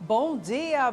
Bom dia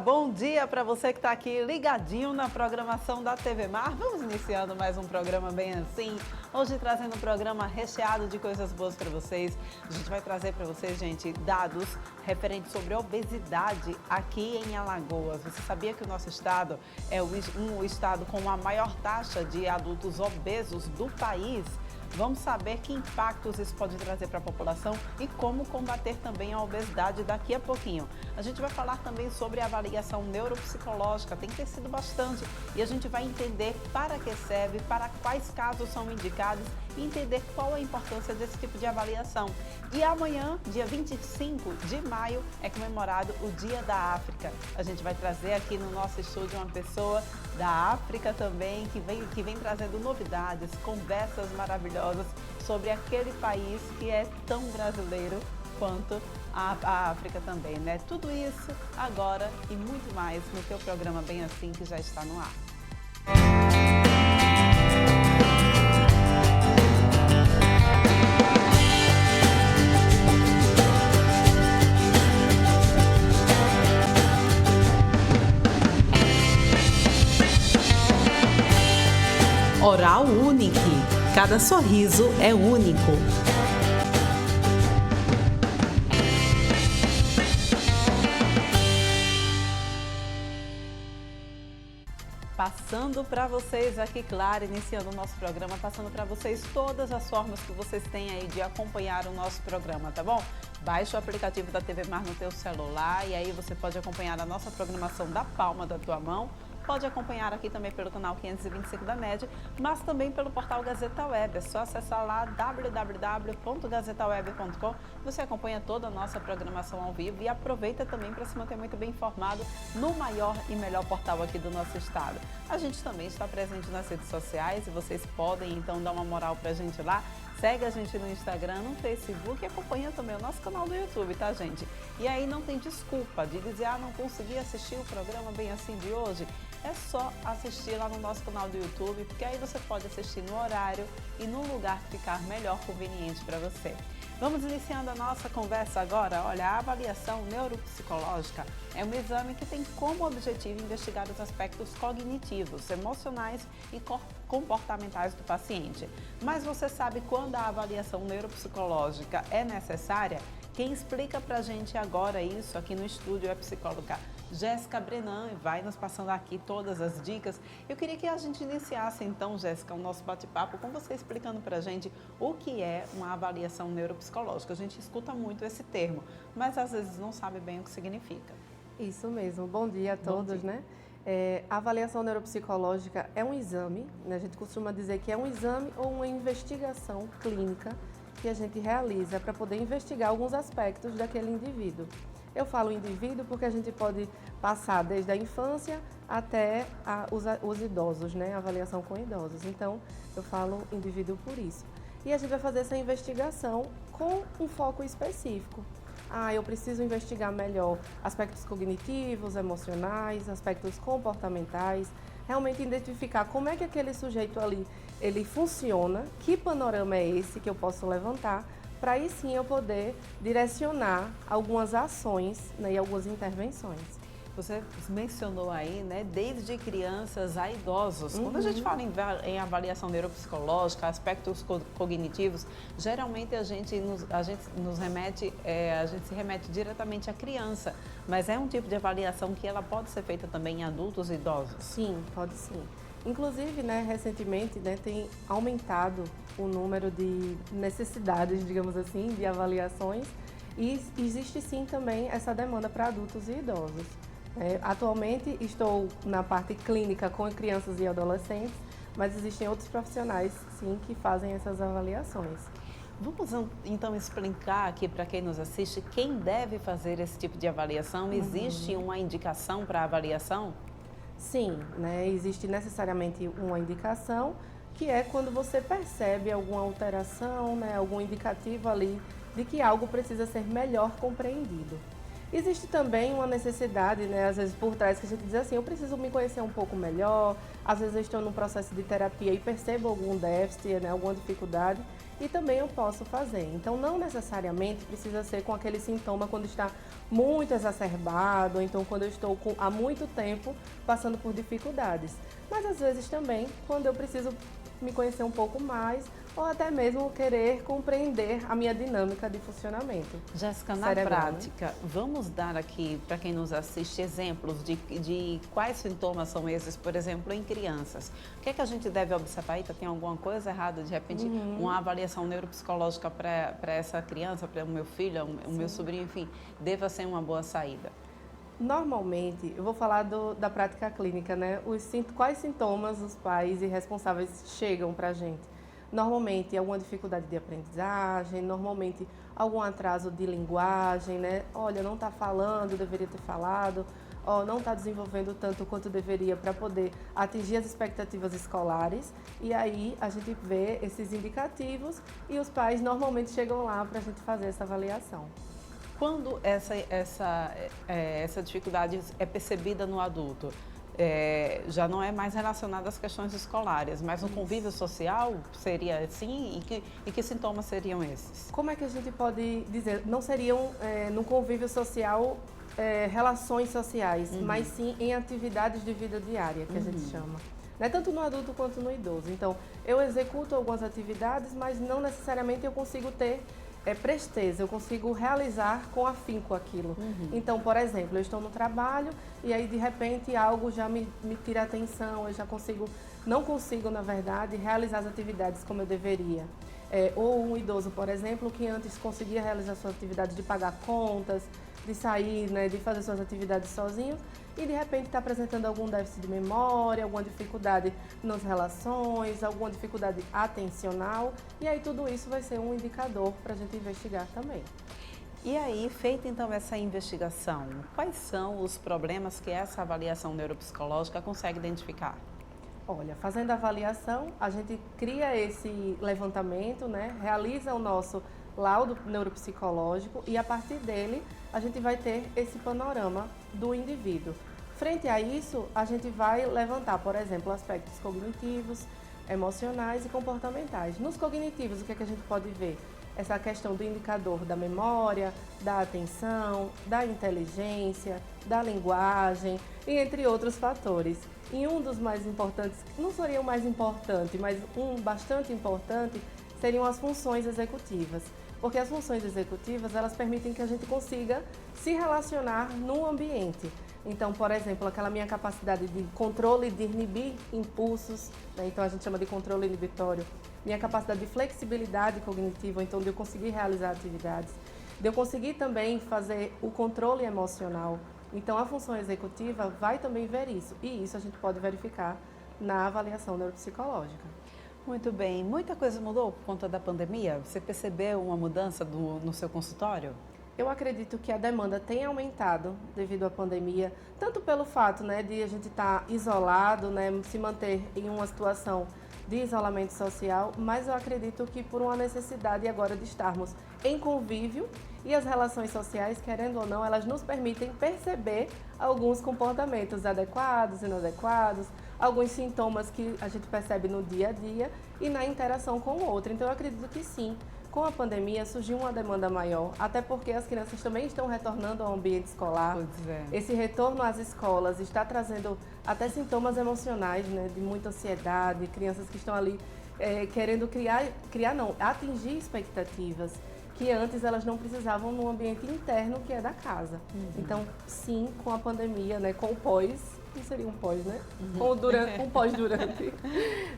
para você que está aqui ligadinho na programação da TV Mar. Vamos iniciando mais um programa bem assim. Hoje trazendo um programa recheado de coisas boas para vocês. A gente vai trazer para vocês, gente, dados referentes sobre obesidade aqui em Alagoas. Você sabia que o nosso estado é um estado com a maior taxa de adultos obesos do país? Vamos saber que impactos isso pode trazer para a população e como combater também a obesidade daqui a pouquinho. A gente vai falar também sobre a avaliação neuropsicológica, tem crescido bastante e a gente vai entender para que serve, para quais casos são indicados e entender qual a importância desse tipo de avaliação. E amanhã, dia 25 de maio, é comemorado o Dia da África. A gente vai trazer aqui no nosso estúdio uma pessoa da África também, que vem trazendo novidades, conversas maravilhosas sobre aquele país que é tão brasileiro quanto a África também, né? Tudo isso agora e muito mais no teu programa Bem Assim, que já está no ar. Oral Unique. Cada sorriso é único. Passando para vocês aqui, claro, iniciando o nosso programa, passando para vocês todas as formas que vocês têm aí de acompanhar o nosso programa, tá bom? Baixe o aplicativo da TV Mar no teu celular e aí você pode acompanhar a nossa programação da palma da tua mão. Pode acompanhar aqui também pelo canal 525 da NED, mas também pelo portal Gazeta Web. É só acessar lá www.gazetaweb.com. Você acompanha toda a nossa programação ao vivo e aproveita também para se manter muito bem informado no maior e melhor portal aqui do nosso estado. A gente também está presente nas redes sociais e vocês podem então dar uma moral para a gente lá. Segue a gente no Instagram, no Facebook e acompanha também o nosso canal do YouTube, tá, gente? E aí não tem desculpa de dizer, não consegui assistir o programa Bem Assim de hoje. É só assistir lá no nosso canal do YouTube, porque aí você pode assistir no horário e no lugar que ficar melhor conveniente para você. Vamos iniciando a nossa conversa agora. Olha, a avaliação neuropsicológica é um exame que tem como objetivo investigar os aspectos cognitivos, emocionais e comportamentais do paciente. Mas você sabe quando a avaliação neuropsicológica é necessária? Quem explica pra gente agora isso aqui no estúdio é a psicóloga Jéssica Brenan e vai nos passando aqui todas as dicas. Eu queria que a gente iniciasse então, Jéssica, o nosso bate-papo com você explicando pra gente o que é uma avaliação neuropsicológica. A gente escuta muito esse termo, mas às vezes não sabe bem o que significa. Isso mesmo. Bom dia a todos, né? A avaliação neuropsicológica é um exame, né? A gente costuma dizer que é um exame ou uma investigação clínica que a gente realiza para poder investigar alguns aspectos daquele indivíduo. Eu falo indivíduo porque a gente pode passar desde a infância até os idosos, né? A avaliação com idosos. Então, eu falo indivíduo por isso. E a gente vai fazer essa investigação com um foco específico. Eu preciso investigar melhor aspectos cognitivos, emocionais, aspectos comportamentais, realmente identificar como é que aquele sujeito ali, ele funciona, que panorama é esse que eu posso levantar, para aí sim eu poder direcionar algumas ações, né, e algumas intervenções. Você mencionou aí, né, desde crianças a idosos. Quando a gente fala em avaliação neuropsicológica, aspectos cognitivos, geralmente a gente se remete diretamente à criança. Mas é um tipo de avaliação que ela pode ser feita também em adultos e idosos? Sim, pode sim. Inclusive, né, recentemente, né, tem aumentado o número de necessidades, digamos assim, de avaliações e existe sim também essa demanda para adultos e idosos. Atualmente estou na parte clínica com crianças e adolescentes, mas existem outros profissionais, sim, que fazem essas avaliações. Vamos então explicar aqui para quem nos assiste quem deve fazer esse tipo de avaliação. Existe uma indicação para a avaliação? Sim, né? Existe necessariamente uma indicação, que é quando você percebe alguma alteração, né? Algum indicativo ali de que algo precisa ser melhor compreendido. Existe também uma necessidade, né, às vezes por trás, que a gente diz assim, eu preciso me conhecer um pouco melhor, às vezes eu estou num processo de terapia e percebo algum déficit, né, alguma dificuldade, e também eu posso fazer. Então, não necessariamente precisa ser com aquele sintoma quando está muito exacerbado, ou então quando eu estou há muito tempo passando por dificuldades. Mas às vezes também quando eu preciso me conhecer um pouco mais, ou até mesmo querer compreender a minha dinâmica de funcionamento. Jéssica, na cerebral, prática, né? vamos dar aqui, para quem nos assiste, exemplos de quais sintomas são esses, por exemplo, em crianças. O que é que a gente deve observar? Eita, tem alguma coisa errada? De repente, uma avaliação neuropsicológica para essa criança, para o meu filho, o meu sobrinho, enfim, deva ser uma boa saída. Normalmente, eu vou falar da prática clínica, né? Quais sintomas os pais e responsáveis chegam para a gente? Normalmente, alguma dificuldade de aprendizagem, normalmente algum atraso de linguagem, né? Olha, não está falando, deveria ter falado, ó, não está desenvolvendo tanto quanto deveria para poder atingir as expectativas escolares. E aí a gente vê esses indicativos e os pais normalmente chegam lá para a gente fazer essa avaliação. Quando essa dificuldade é percebida no adulto, já não é mais relacionada às questões escolares, mas no convívio social seria assim? E que sintomas seriam esses? Como é que a gente pode dizer? Não seriam no convívio social relações sociais, mas sim em atividades de vida diária, que a gente chama. Né? Tanto no adulto quanto no idoso. Então, eu executo algumas atividades, mas não necessariamente eu consigo ter presteza, eu consigo realizar com afinco aquilo. Então, por exemplo, eu estou no trabalho e aí de repente algo já me tira a atenção, eu já não consigo, na verdade, realizar as atividades como eu deveria. Ou um idoso, por exemplo, que antes conseguia realizar suas atividades de pagar contas, de sair, né, de fazer suas atividades sozinho, e de repente está apresentando algum déficit de memória, alguma dificuldade nas relações, alguma dificuldade atencional, e aí tudo isso vai ser um indicador para a gente investigar também. E aí, feita então essa investigação, quais são os problemas que essa avaliação neuropsicológica consegue identificar? Olha, fazendo a avaliação, a gente cria esse levantamento, né, realiza o nosso laudo neuropsicológico e a partir dele a gente vai ter esse panorama do indivíduo. Frente a isso, a gente vai levantar, por exemplo, aspectos cognitivos, emocionais e comportamentais. Nos cognitivos, o que é que a gente pode ver? Essa questão do indicador da memória, da atenção, da inteligência, da linguagem e entre outros fatores. E um dos mais importantes, não seria o mais importante, mas um bastante importante, seriam as funções executivas. Porque as funções executivas, elas permitem que a gente consiga se relacionar no ambiente. Então, por exemplo, aquela minha capacidade de controle, de inibir impulsos, né? Então a gente chama de controle inibitório, minha capacidade de flexibilidade cognitiva, então de eu conseguir realizar atividades, de eu conseguir também fazer o controle emocional. Então a função executiva vai também ver isso, e isso a gente pode verificar na avaliação neuropsicológica. Muito bem. Muita coisa mudou por conta da pandemia? Você percebeu uma mudança no seu consultório? Eu acredito que a demanda tem aumentado devido à pandemia, tanto pelo fato, né, de a gente estar isolado, né, se manter em uma situação de isolamento social, mas eu acredito que por uma necessidade agora de estarmos em convívio e as relações sociais, querendo ou não, elas nos permitem perceber alguns comportamentos adequados, inadequados, alguns sintomas que a gente percebe no dia a dia e na interação com o outro. Então eu acredito que sim, com a pandemia surgiu uma demanda maior, até porque as crianças também estão retornando ao ambiente escolar. Pois é. Esse retorno às escolas está trazendo até sintomas emocionais, né, de muita ansiedade, crianças que estão ali querendo atingir expectativas que antes elas não precisavam no ambiente interno que é da casa. Então, sim, com a pandemia, né, com o pós, não seria um pós, né? Com o durante, um pós-durante,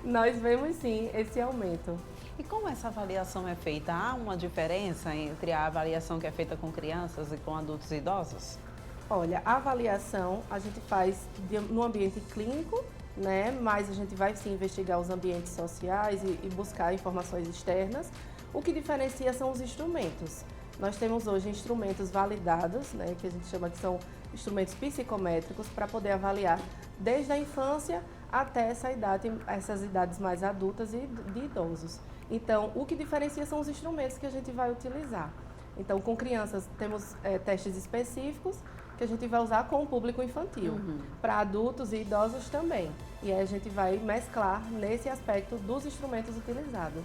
nós vemos sim esse aumento. E como essa avaliação é feita? Há uma diferença entre a avaliação que é feita com crianças e com adultos e idosos? Olha, a avaliação a gente faz no ambiente clínico, né? Mas a gente vai sim investigar os ambientes sociais e buscar informações externas. O que diferencia são os instrumentos. Nós temos hoje instrumentos validados, né? Que a gente chama que são instrumentos psicométricos para poder avaliar desde a infância até essas idades mais adultas e de idosos. Então, o que diferencia são os instrumentos que a gente vai utilizar. Então, com crianças, temos testes específicos que a gente vai usar com o público infantil. Para adultos e idosos também. E aí a gente vai mesclar nesse aspecto dos instrumentos utilizados.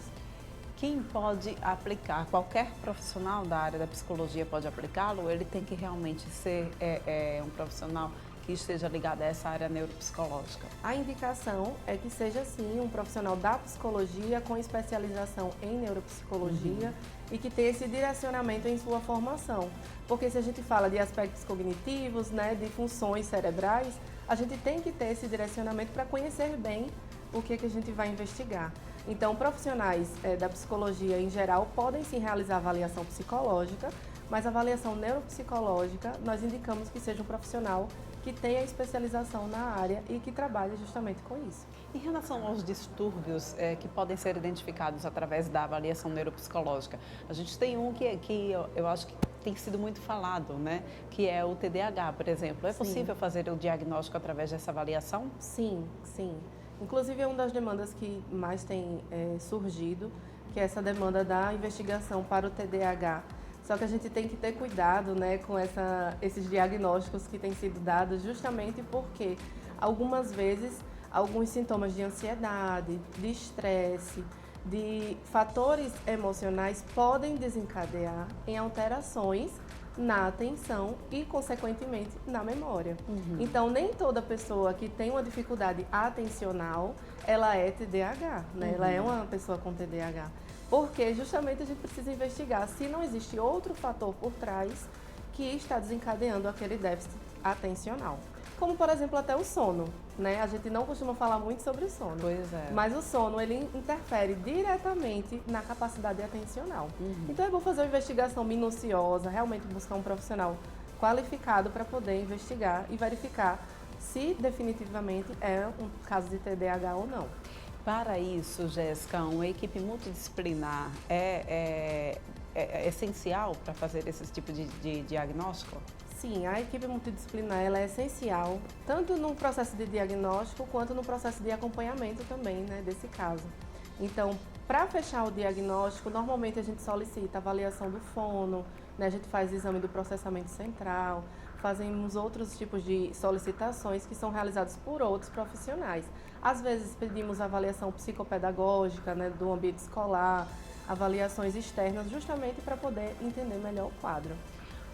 Quem pode aplicar? Qualquer profissional da área da psicologia pode aplicá-lo? Ou ele tem que realmente ser um profissional que esteja ligado a essa área neuropsicológica? A indicação é que seja, sim, um profissional da psicologia com especialização em neuropsicologia e que tenha esse direcionamento em sua formação. Porque se a gente fala de aspectos cognitivos, né, de funções cerebrais, a gente tem que ter esse direcionamento para conhecer bem o que a gente vai investigar. Então, profissionais da psicologia em geral podem sim realizar avaliação psicológica, mas a avaliação neuropsicológica nós indicamos que seja um profissional que tenha especialização na área e que trabalhe justamente com isso. Em relação aos distúrbios que podem ser identificados através da avaliação neuropsicológica, a gente tem um que eu acho que tem sido muito falado, né? Que é o TDAH, por exemplo. É possível fazer o diagnóstico através dessa avaliação? Sim, sim. Inclusive é uma das demandas que mais tem surgido, que é essa demanda da investigação para o TDAH. Só que a gente tem que ter cuidado, né, com esses diagnósticos que têm sido dados, justamente porque algumas vezes alguns sintomas de ansiedade, de estresse, de fatores emocionais podem desencadear em alterações na atenção e, consequentemente, na memória. Então, nem toda pessoa que tem uma dificuldade atencional, ela é TDAH, né? Ela é uma pessoa com TDAH. Porque justamente a gente precisa investigar se não existe outro fator por trás que está desencadeando aquele déficit atencional. Como, por exemplo, até o sono, né? A gente não costuma falar muito sobre o sono. Pois é. Mas o sono, ele interfere diretamente na capacidade atencional. Então é bom fazer uma investigação minuciosa, realmente buscar um profissional qualificado para poder investigar e verificar se definitivamente é um caso de TDAH ou não. Para isso, Jéssica, uma equipe multidisciplinar é essencial para fazer esse tipo de diagnóstico? Sim, a equipe multidisciplinar ela é essencial, tanto no processo de diagnóstico quanto no processo de acompanhamento também, né, desse caso. Então, para fechar o diagnóstico, normalmente a gente solicita avaliação do fono, né, a gente faz exame do processamento central, fazemos outros tipos de solicitações que são realizados por outros profissionais. Às vezes pedimos avaliação psicopedagógica, né, do ambiente escolar, avaliações externas, justamente para poder entender melhor o quadro.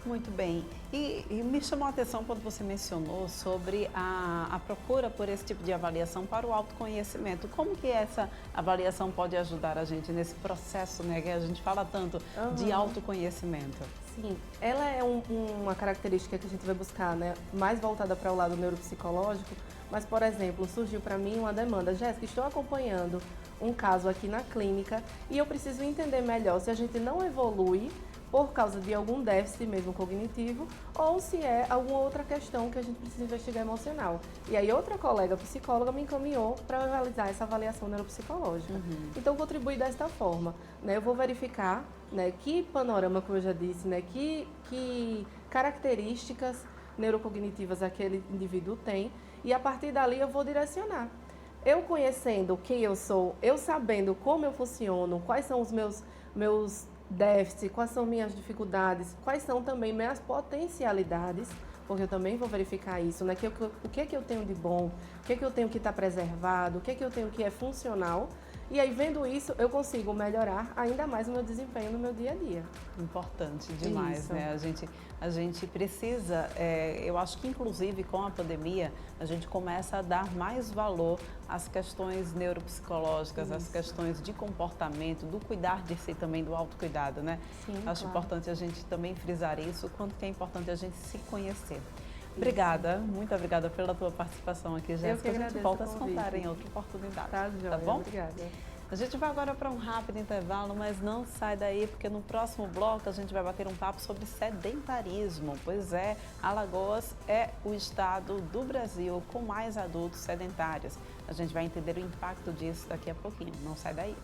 Muito bem. E me chamou a atenção quando você mencionou sobre a procura por esse tipo de avaliação para o autoconhecimento. Como que essa avaliação pode ajudar a gente nesse processo, né, que a gente fala tanto de autoconhecimento? Sim, ela é uma característica que a gente vai buscar, né, mais voltada para o lado neuropsicológico, mas, por exemplo, surgiu para mim uma demanda: Jéssica, estou acompanhando um caso aqui na clínica e eu preciso entender melhor se a gente não evolui por causa de algum déficit mesmo cognitivo ou se é alguma outra questão que a gente precisa investigar emocional. E aí outra colega psicóloga me encaminhou para realizar essa avaliação neuropsicológica. Então eu contribuí desta forma, né? Eu vou verificar, né, que panorama, como eu já disse, né, que características neurocognitivas aquele indivíduo tem e a partir dali eu vou direcionar. Eu conhecendo quem eu sou, eu sabendo como eu funciono, quais são os meus déficits, quais são minhas dificuldades, quais são também minhas potencialidades, porque eu também vou verificar isso, né? O que é que eu tenho de bom, o que é que eu tenho que estar preservado, o que é que eu tenho que é funcional. E aí, vendo isso, eu consigo melhorar ainda mais o meu desempenho no meu dia a dia. Importante demais, Isso. né? A gente precisa, eu acho que inclusive com a pandemia, a gente começa a dar mais valor às questões neuropsicológicas, às questões de comportamento, do cuidar de si também, do autocuidado, né? Sim, acho claro. importante a gente também frisar isso, quanto que é importante a gente se conhecer. Obrigada, muito obrigada pela tua participação aqui, Jéssica. A gente volta a se contar em outra oportunidade. Tá, joia, bom? Obrigada. A gente vai agora para um rápido intervalo, mas não sai daí, porque no próximo bloco a gente vai bater um papo sobre sedentarismo. Pois é, Alagoas é o estado do Brasil com mais adultos sedentários. A gente vai entender o impacto disso daqui a pouquinho. Não sai daí.